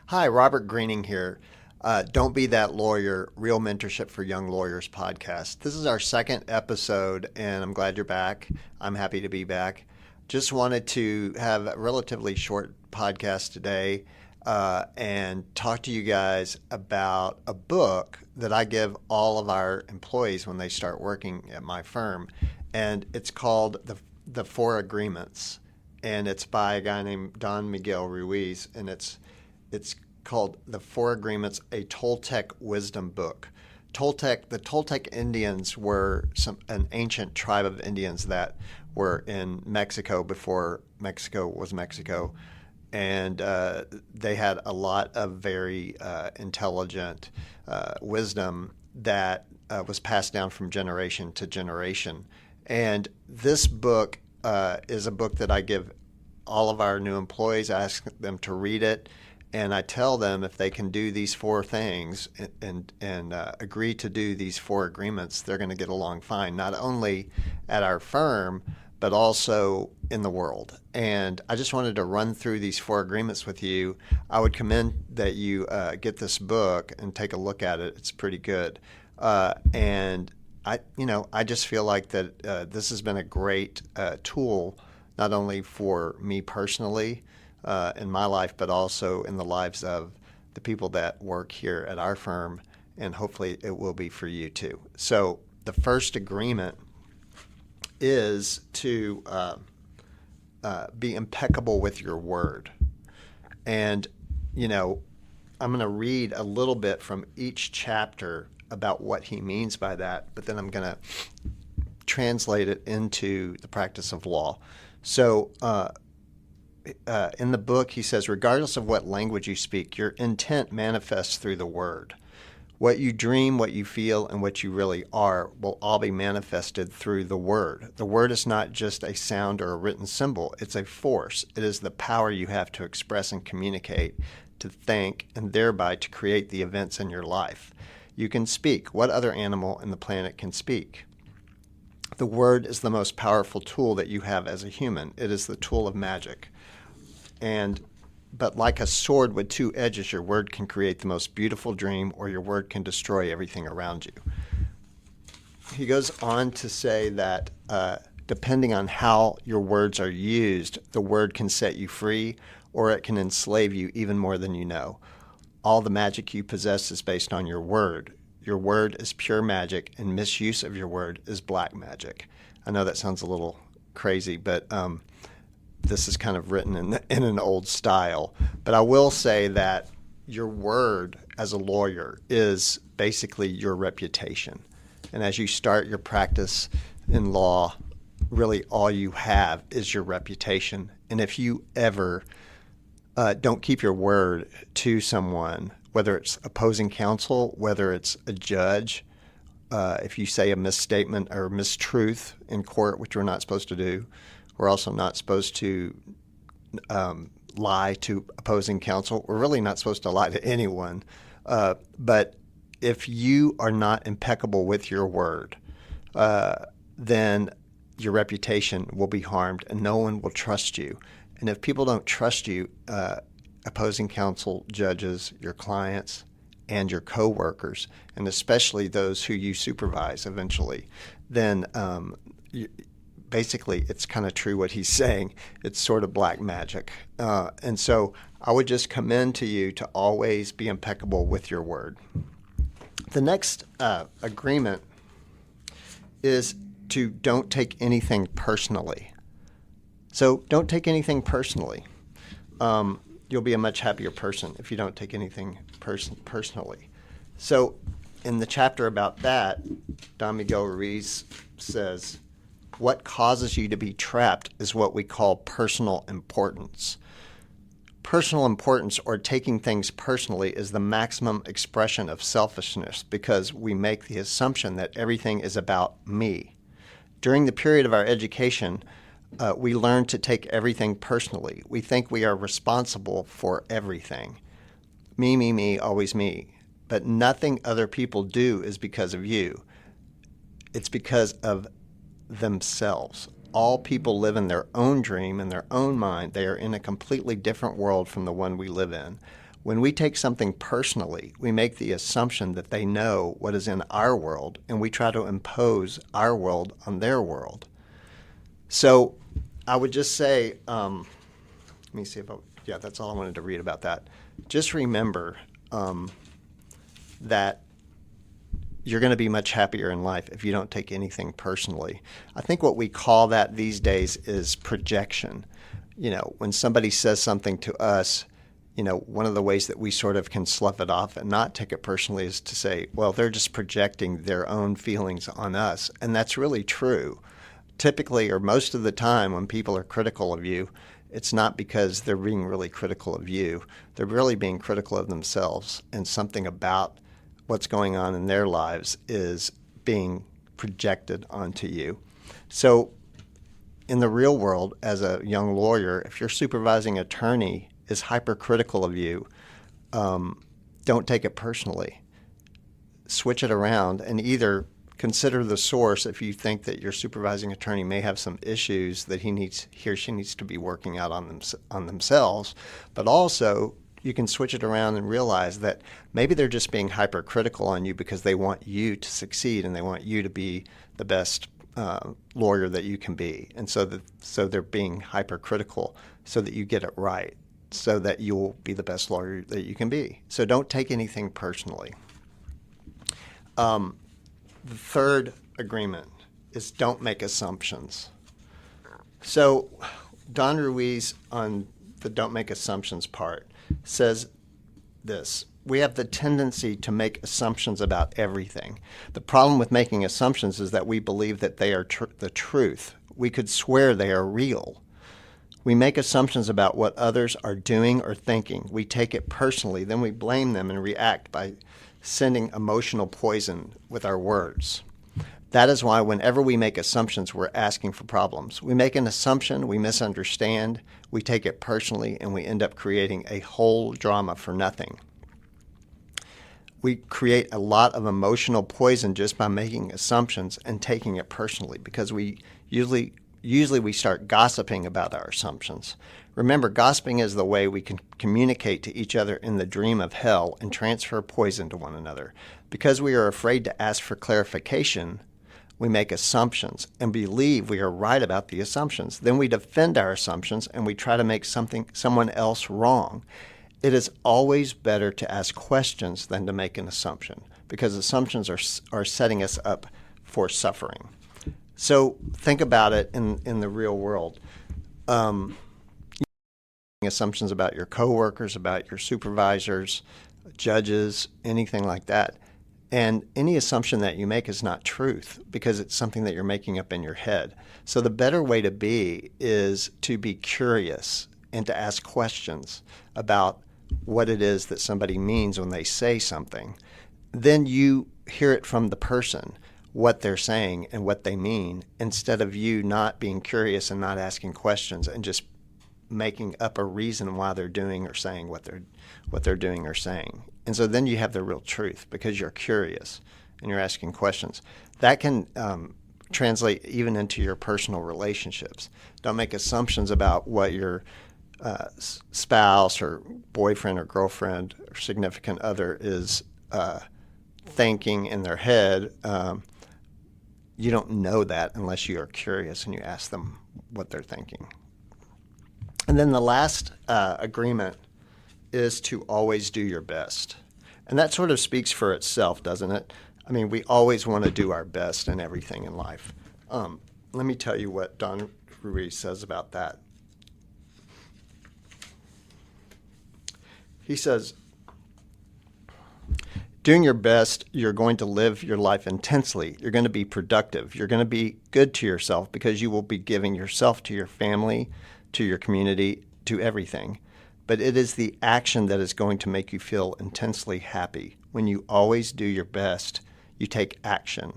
Hi, Robert Greening here. Don't Be That Lawyer, Real Mentorship for Young Lawyers podcast. This is our second episode, and I'm glad you're back. I'm happy to be back. Just wanted to have a relatively short podcast today and talk to you guys about a book that I give all of our employees when they start working at my firm. And it's called The Four Agreements, and it's by a guy named Don Miguel Ruiz, and it's called The Four Agreements, a Toltec wisdom book. The Toltec Indians were an ancient tribe of Indians that were in Mexico before Mexico was Mexico, and they had a lot of very intelligent wisdom that was passed down from generation to generation. And this book is a book that I give all of our new employees. I ask them to read it, and I tell them if they can do these four things and agree to do these four agreements, they're going to get along fine, not only at our firm, but also in the world. And I just wanted to run through these four agreements with you. I would commend that you get this book and take a look at it. It's pretty good. And I just feel like that this has been a great tool, not only for me personally in my life, but also in the lives of the people that work here at our firm, and hopefully it will be for you too. So the first agreement is to be impeccable with your word. And, I'm going to read a little bit from each chapter about what he means by that, but then I'm going to translate it into the practice of law. So in the book, he says, regardless of what language you speak, your intent manifests through the word. What you dream, what you feel, and what you really are will all be manifested through the word. The word is not just a sound or a written symbol. It's a force. It is the power you have to express and communicate, to think, and thereby to create the events in your life. You can speak. What other animal in the planet can speak? The word is the most powerful tool that you have as a human. It is the tool of magic. But like a sword with two edges, your word can create the most beautiful dream, or your word can destroy everything around you. He goes on to say that depending on how your words are used, the word can set you free, or it can enslave you even more than you know. All the magic you possess is based on your word. Your word is pure magic, and misuse of your word is black magic. I know that sounds a little crazy, but this is kind of written in an old style. But I will say that your word as a lawyer is basically your reputation. And as you start your practice in law, really all you have is your reputation. And if you ever don't keep your word to someone, whether it's opposing counsel, whether it's a judge, if you say a misstatement or mistruth in court, which we're not supposed to do, we're also not supposed to lie to opposing counsel. We're really not supposed to lie to anyone. But if you are not impeccable with your word, then your reputation will be harmed and no one will trust you. And if people don't trust you, opposing counsel, judges, your clients, and your coworkers, and especially those who you supervise eventually, then basically it's kind of true what he's saying. It's sort of black magic. And so I would just commend to you to always be impeccable with your word. The next agreement is to don't take anything personally. So don't take anything personally. You'll be a much happier person if you don't take anything personally. So in the chapter about that, Don Miguel Ruiz says, what causes you to be trapped is what we call personal importance. Personal importance, or taking things personally, is the maximum expression of selfishness because we make the assumption that everything is about me. During the period of our education, we learn to take everything personally. We think we are responsible for everything. Me, always me. But nothing other people do is because of you. It's because of themselves. All people live in their own dream, in their own mind. They are in a completely different world from the one we live in. When we take something personally, we make the assumption that they know what is in our world, and we try to impose our world on their world. So I would just say, let me see if that's all I wanted to read about that. Just remember that you're going to be much happier in life if you don't take anything personally. I think what we call that these days is projection. When somebody says something to us, one of the ways that we sort of can slough it off and not take it personally is to say, well, they're just projecting their own feelings on us. And that's really true. Typically, or most of the time, when people are critical of you, it's not because they're being really critical of you. They're really being critical of themselves, and something about what's going on in their lives is being projected onto you. So in the real world, as a young lawyer, if your supervising attorney is hypercritical of you, don't take it personally. Switch it around and either consider the source if you think that your supervising attorney may have some issues that he or she needs to be working out on themselves, but also you can switch it around and realize that maybe they're just being hypercritical on you because they want you to succeed and they want you to be the best lawyer that you can be. And so they're being hypercritical so that you get it right, so that you'll be the best lawyer that you can be. So don't take anything personally. The third agreement is don't make assumptions. So Don Ruiz on the don't make assumptions part says this: we have the tendency to make assumptions about everything. The problem with making assumptions is that we believe that they are the truth. We could swear they are real. We make assumptions about what others are doing or thinking. We take it personally, then we blame them and react by sending emotional poison with our words. That is why whenever we make assumptions, we're asking for problems. We make an assumption, we misunderstand, we take it personally, and we end up creating a whole drama for nothing. We create a lot of emotional poison just by making assumptions and taking it personally, because we usually we start gossiping about our assumptions. Remember, gossiping is the way we can communicate to each other in the dream of hell and transfer poison to one another. Because we are afraid to ask for clarification, we make assumptions and believe we are right about the assumptions. Then we defend our assumptions and we try to make someone else wrong. It is always better to ask questions than to make an assumption, because assumptions are setting us up for suffering. So think about it in the real world. Assumptions about your coworkers, about your supervisors, judges, anything like that. And any assumption that you make is not truth, because it's something that you're making up in your head. So the better way to be is to be curious and to ask questions about what it is that somebody means when they say something. Then you hear it from the person, what they're saying and what they mean, instead of you not being curious and not asking questions and just making up a reason why they're doing or saying what they're doing or saying. And so then you have the real truth, because you're curious and you're asking questions. That can translate even into your personal relationships. Don't make assumptions about what your spouse or boyfriend or girlfriend or significant other is thinking in their head. You don't know that unless you are curious and you ask them what they're thinking. And then the last agreement is to always do your best. And that sort of speaks for itself, doesn't it? I mean, we always want to do our best in everything in life. Let me tell you what Don Ruiz says about that. He says, doing your best, you're going to live your life intensely. You're going to be productive. You're going to be good to yourself, because you will be giving yourself to your family, to your community, to everything. But it is the action that is going to make you feel intensely happy. When you always do your best, you take action.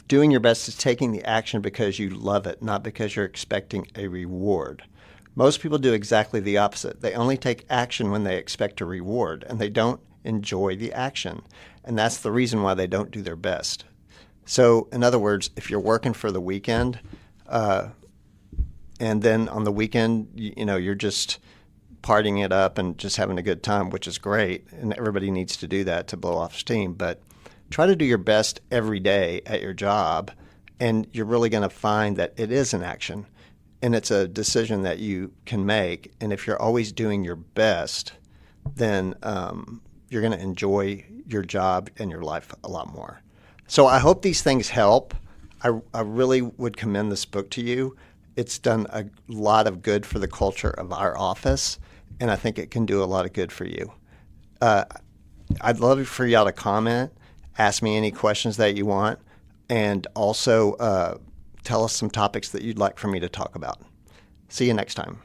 Doing your best is taking the action because you love it, not because you're expecting a reward. Most people do exactly the opposite. They only take action when they expect a reward, and they don't enjoy the action. And that's the reason why they don't do their best. So, in other words, if you're working for the weekend, and then on the weekend, you're just partying it up and just having a good time, which is great. And everybody needs to do that to blow off steam. But try to do your best every day at your job, and you're really going to find that it is an action, and it's a decision that you can make. And if you're always doing your best, then you're going to enjoy your job and your life a lot more. So I hope these things help. I really would commend this book to you. It's done a lot of good for the culture of our office, and I think it can do a lot of good for you. I'd love for y'all to comment, ask me any questions that you want, and also tell us some topics that you'd like for me to talk about. See you next time.